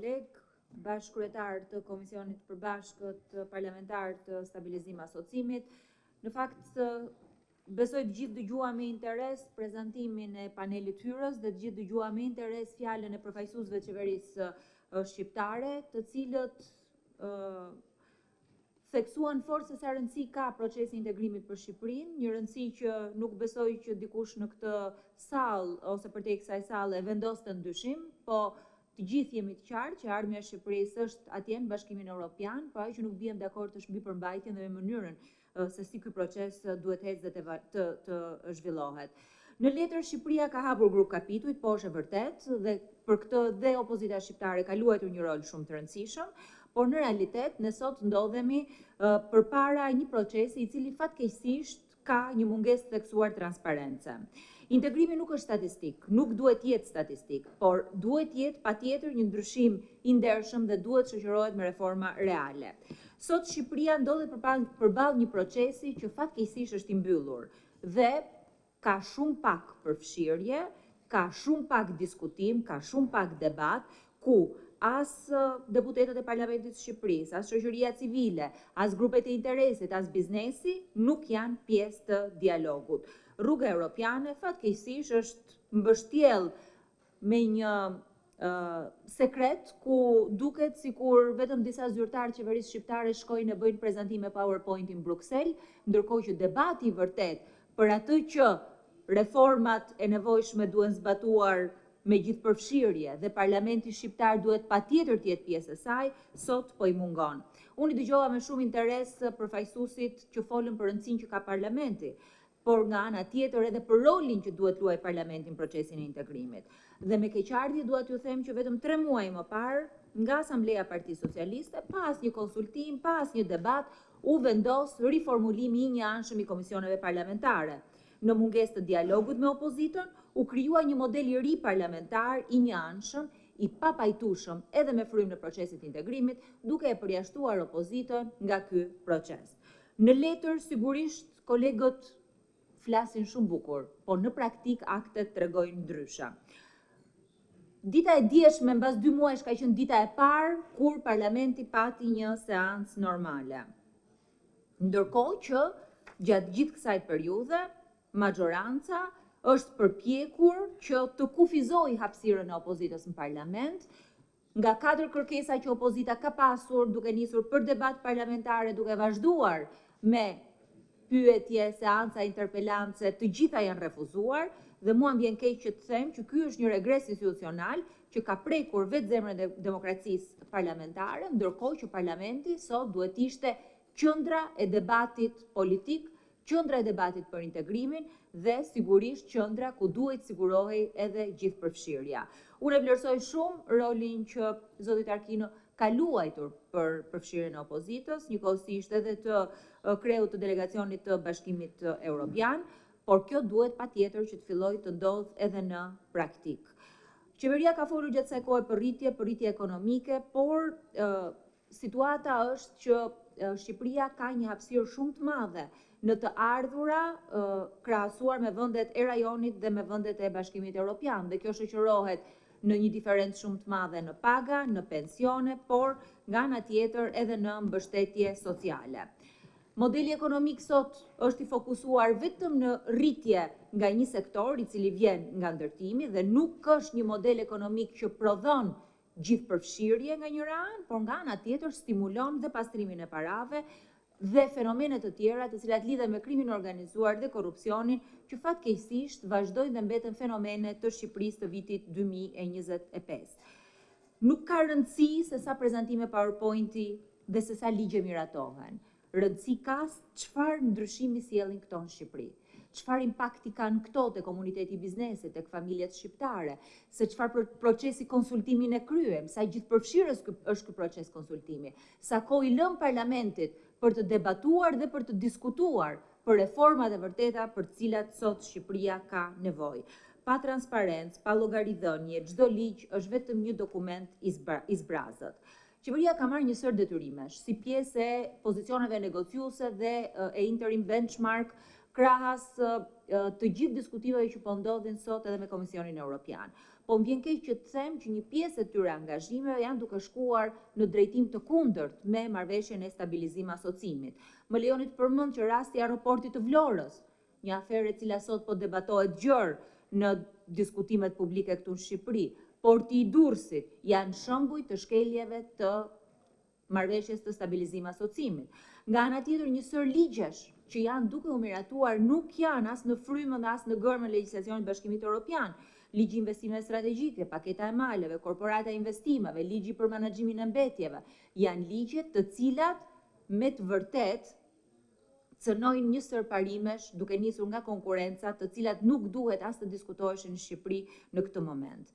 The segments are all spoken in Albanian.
kolegë, bashkëkryetar të Komisionit Përbashkët Parlamentar të Stabilizim Asocimit. Në fakt, besoj të gjithë dëgjuam me interes prezantimin e panelit hyrës dhe të gjithë dëgjuam me interes fjalën e përfaqësuesve të qeverisë shqiptare, të cilët theksuan fort se sa rëndësi ka procesi i integrimit për Shqipërinë, një rëndësi që nuk besoj që dikush në këtë sallë ose përtej kësaj salle e vendos të ndyshim, po të gjithë jemi të qartë që ardhmja e Shqipërisë është atje në Bashkimin Evropian, po ajo që nuk bien dakord është mbi përmbajtjen dhe me mënyrën se si ky proces duhet ecë dhe të zhvillohet. Në letër Shqipëria ka hapur grup kapitujt, po është e vërtet, dhe për këtë dhe opozita shqiptare ka luajtur një rol shumë të rëndësishëm, por në realitet ne sot ndodhemi përpara një procesi i cili fatkeqësisht ka një mungesë të theksuar transparence. Integrimi nuk është statistik, nuk duhet jetë statistik, por duhet jetë patjetër një ndryshim i ndershëm dhe duhet shoqërohet me reforma reale. Sot Shqipëria ndodhet përballë një procesi që fatkeqësisht është i mbyllur dhe ka shumë pak përfshirje, ka shumë pak diskutim, ka shumë pak debat, ku as deputetët e Parlamentit të Shqipërisë, as shoqëria civile, as grupet e interesit, as biznesi nuk janë pjesë të dialogut. Rruga europiane fatkeqësisht është mbështjell me një sekret ku duket sikur vetëm disa zyrtarë qeverisë shqiptare shkojnë e bëjnë prezantime PowerPoint në Bruksel, ndërkohë që debati i vërtet për atë që reformat e nevojshme duhen zbatuar me gjithë përfshirje dhe Parlamenti shqiptar duhet patjetër të jetë pjesë e saj, sot po i mungon. Unë i dëgjova me shumë interes përfaqësuesit që folën për rëndësinë që ka Parlamenti, por nga ana tjetër edhe për rolin që duhet luajë Parlamenti në procesin e integrimit. Dhe me keqardhje dua t'ju them që vetëm 3 muaj më parë, nga Asambleja e Partisë Socialiste, pa asnjë konsultim, pa asnjë debat, u vendos riformulimi i njëanshëm i komisioneve parlamentare. Në mungesë të dialogut me opozitën, u krijua një model i ri parlamentar i njëanshëm, i papajtueshëm edhe me frymë në procesin e integrimit, duke e përjashtuar opozitën nga ky proces. Në letër sigurisht kolegët flasin shumë bukur, por në praktik aktet tregojnë ndryshe. Dita e dieshme mbas 2 muajsh ka qenë dita e parë kur Parlamenti pati një seancë normale. Ndërkohë që gjatë gjithë kësaj periudhe majoranca është përpjekur që të kufizojë hapësirën e opozitës në parlament, nga 4 kërkesa që opozita ka pasur, duke nisur për debat parlamentare, duke vazhduar me pyetje, seanca, interpelance, të gjitha janë refuzuar, dhe mua më vjen keq që të them që ky është një regres institucional që ka prekur vetë zemrën e demokracisë parlamentare, ndërkohë që parlamenti sot duhet ishte qendra e debatit politik, qendra e debatit për integrimin dhe sigurisht qendra ku duhet sigurohej edhe gjithë përfshirja. Unë e vlerësoj shumë rolin që zoti Tarkino ka luajtur për përfshirjen e opozitës, njëkohësisht edhe të kreut të delegacionit të Bashkimit Evropian, por kjo duhet patjetër që të fillojë të ndodhë edhe në praktik. Qeveria ka folur gjatë kësaj kohe për rritje ekonomike, por situata është që Shqipëria ka një hapësirë shumë të madhe në të ardhura krahasuar me vendet e rajonit dhe me vendet e Bashkimit Evropian, dhe kjo shoqërohet në një diferencë shumë të madhe në paga, në pensione, por nga ana tjetër edhe në mbështetje sociale. Modeli ekonomik sot është i fokusuar vetëm në rritje nga një sektor i cili vjen nga ndërtimi dhe nuk është një model ekonomik që prodhon gjithë përfshirje nga njëra anë, por nga ana tjetër stimulon dhe pastrimin e parave dhe fenomenet të tjera të cilat lidhen me krimin organizuar dhe korrupsionin, që fatkeqësisht vazhdojnë dhe mbeten fenomene të Shqipërisë të vitit 2025. Nuk ka rëndësi se sa prezantime PowerPointi dhe se sa ligje miratohen. Rëndësi ka çfarë ndryshimi sjellin këto në Shqipëri, çfarë impakti kanë këto te komuniteti i biznesit, tek familjet shqiptare, se çfarë procesi konsultimi ne kryem, sa gjithëpërfshirës është ky proces konsultimi, sa kohë i lëm Parlamentit për të debatuar dhe për të diskutuar për reformat e vërteta për të cilat sot Shqipëria ka nevojë. Pa transparencë, pa llogaridhënie, çdo ligj është vetëm një dokument i zbrazët. Qeveria ka marrë një sër detyrimesh si pjesë e pozicioneve negociuese dhe e interim benchmark krahas të gjithë diskutimeve që po ndodhin sot edhe me Komisionin Evropian. po më vjen keq që të them që një pjesë e tyre angazhimeve janë duke shkuar në drejtim të kundërt me marrëveshjen e stabilizim asocimit. Më lejoni të përmend që rasti i aeroportit të Vlorës, një aferë e cila sot po debatohet gjerë në diskutimet publike këtu në Shqipëri, porti i Durrësit janë shembuj të shkeljeve të marrëveshjes të stabilizim asocimit. Nga ana tjetër, një sër ligjesh që janë duke u miratuar nuk janë as në frymën dhe as në gërmën e legjislacionit Bashkimit Evropian. Ligji investimeve strategjike, paketa e maleve, korporata e investimeve, ligji për menaxhimin e mbetjeve, janë ligje të cilat me të vërtet cënojnë një sër parimesh duke nisur nga konkurenca, të cilat nuk duhet as të diskutoheshin në Shqipëri në këtë moment.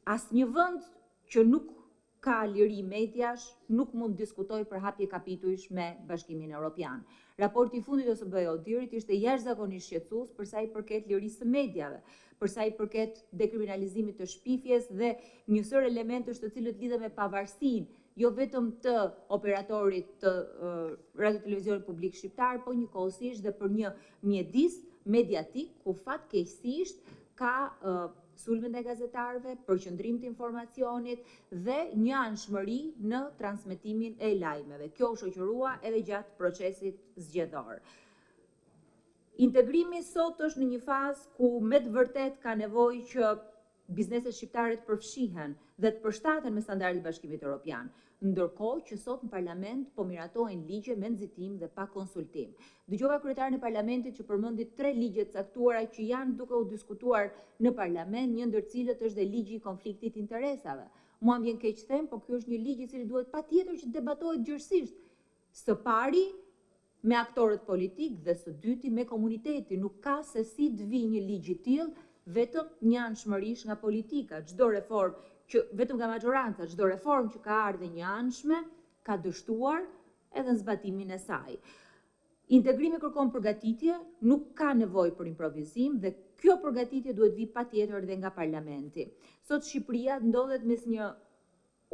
Asnjë vend që nuk ka liri mediash nuk mund diskutoj për hapje kapitujsh me Bashkimin Evropian. Raporti i fundit ose BE-Odirit ishte jashtëzakonisht shqetësues për sa i përket lirisë së mediave, për sa i përket dekriminalizimit të shpifjes dhe një sër elementësh të cilët lidhen me pavarësinë, jo vetëm të operatorit të radio-televizionit publik shqiptar, po njëkohësisht dhe për një mjedis mediatik ku fatkeqësisht ka sulme ndaj gazetarëve, përqendrim të informacionit dhe një anshmëri në transmetimin e lajmeve. Kjo u shoqërua edhe gjatë procesit zgjedhor. Integrimi sot është në një fazë ku me të vërtet ka nevojë që bizneset shqiptare të përfshihen dhe të përshtaten me standardet e Bashkimit Evropian, ndërkohë që sot në parlament po miratohen ligje me nxitim dhe pa konsultim. Dëgjova kryetarin e parlamentit që përmendi 3 ligje të caktuara që janë duke u diskutuar në parlament, një ndër cilët është dhe ligji i konfliktit interesave. Mua më vjen keq them, po ky është një ligj i cili duhet patjetër që debatohet gjërësisht. Së pari me aktorët politik dhe së dyti me komunitetin. Nuk ka se si të vi një ligj i tillë vetëm një anshmërish nga politika. Çdo reformë që vetëm nga majoranca, çdo reformë që ka ardhur një anshme ka dështuar edhe në zbatimin e saj. Integrimi kërkon përgatitje, nuk ka nevojë për improvizim dhe kjo përgatitje duhet vi patjetër edhe nga parlamenti. Sot Shqipëria ndodhet mes një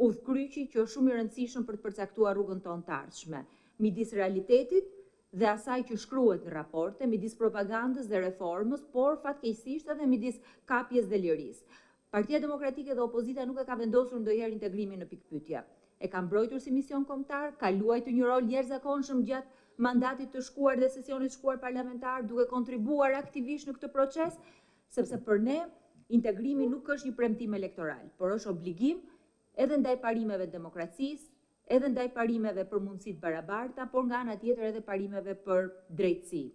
udhkryqi që është shumë i rëndësishëm për të përcaktuar rrugën tonë të ardhshme, midis realitetit dhe asaj që shkruhet në raporte, midis propagandës dhe reformës, por fatkeqësisht edhe midis kapjes dhe lirisë. Partia Demokratike dhe opozita nuk e ka vendosur ndonjëherë integrimin në pikpyetje. E ka mbrojtur si mision kombëtar, ka luajtur një rol jashtëzakonshëm gjatë mandatit të shkuar dhe sesionit të shkuar parlamentar, duke kontribuar aktivisht në këtë proces, sepse për ne integrimi nuk është një premtim elektoral, por është obligim edhe ndaj parimeve të demokracisë, edhe ndaj parimeve për mundësitë barabarta, por nga ana tjetër edhe parimeve për drejtësi.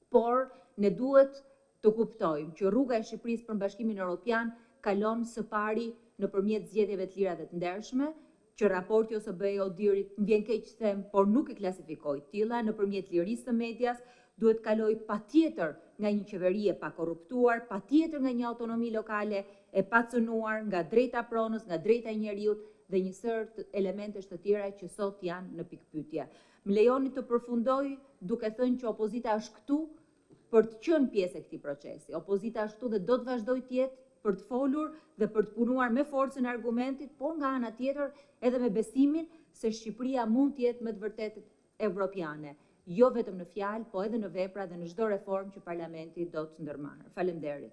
Por ne duhet të kuptojmë që rruga e Shqipërisë për Bashkimin Evropian kalon së pari nëpërmjet zgjedhjeve të lira dhe të ndershme, që raporti ose BE-Odirit më vjen keq të them, por nuk e klasifikoj tilla, nëpërmjet lirisë së medias, duhet kaloj patjetër nga një qeveri e pakorruptuar, patjetër nga një autonomi lokale e pacënuar, nga drejta pronës, nga drejta e njeriut dhe një sër elementesh të tjera që sot janë në pikpyetje. Më lejoni të përfundoj duke thënë që opozita është këtu për të qenë pjesë e këtij procesi. Opozita është këtu dhe do të vazhdojë të jetë për të folur dhe për të punuar me forcën e argumentit, por nga ana tjetër edhe me besimin se Shqipëria mund të jetë me të vërtetë evropiane, jo vetëm në fjalë, po edhe në vepra dhe në çdo reformë që parlamenti do të ndërmarrë. Faleminderit.